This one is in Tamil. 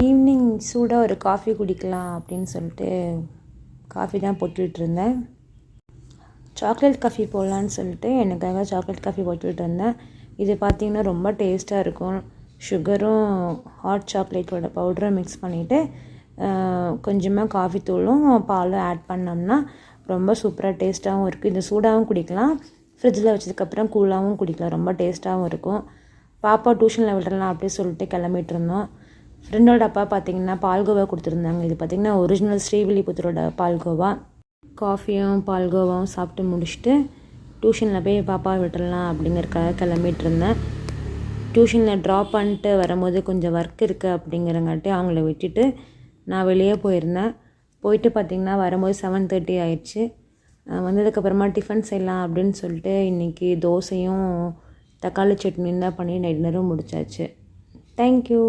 ஈவினிங் சூடாக ஒரு காஃபி குடிக்கலாம் அப்படின்னு சொல்லிட்டு காஃபி தான் போட்டுக்கிட்டு இருந்தேன். சாக்லேட் காஃபி போடலான்னு சொல்லிட்டு எனக்காக சாக்லேட் காஃபி போட்டுக்கிட்டு இருந்தேன். இது பார்த்திங்கன்னா ரொம்ப டேஸ்ட்டாக இருக்கும். சுகரும் ஹாட் சாக்லேட்டோட பவுடரும் மிக்ஸ் பண்ணிவிட்டு கொஞ்சமாக காஃபி தூளும் பாலும் ஆட் பண்ணோம்னா ரொம்ப சூப்பராக டேஸ்ட்டாகவும் இருக்குது. இது சூடாகவும் குடிக்கலாம், ஃப்ரிட்ஜில் வச்சதுக்கப்புறம் கூலாகவும் குடிக்கலாம். ரொம்ப டேஸ்ட்டாகவும் இருக்கும். பாப்பா டியூஷனில் விடலாம் அப்படி சொல்லிட்டு கிளம்பிட்டு இருந்தோம். ஃப்ரெண்டோட அப்பா பார்த்திங்கன்னா பால்கோவா கொடுத்துருந்தாங்க. இது பார்த்திங்கன்னா ஒரிஜினல் ஸ்ரீவில்லிபுத்தூரோட பால்கோவா. காஃபியும் பால்கோவாவும் சாப்பிட்டு முடிச்சுட்டு டியூஷனில் போய் பாப்பா விட்டுடலாம் அப்படிங்கிறக்காக கிளம்பிட்டு இருந்தேன். டியூஷனில் ட்ராப் பண்ணிட்டு வரும்போது கொஞ்சம் ஒர்க் இருக்குது அப்படிங்கிறங்காட்டி அவங்கள விட்டுட்டு நான் வெளியே போயிருந்தேன். போயிட்டு பார்த்திங்கன்னா வரும்போது 7:30 ஆயிடுச்சு. வந்ததுக்கப்புறமா டிஃபன் செய்யலாம் அப்படின்னு சொல்லிட்டு இன்றைக்கி தோசையும் தக்காளி சட்னியும் தான் பண்ணி டின்னரும் முடிச்சாச்சு. தேங்க்யூ.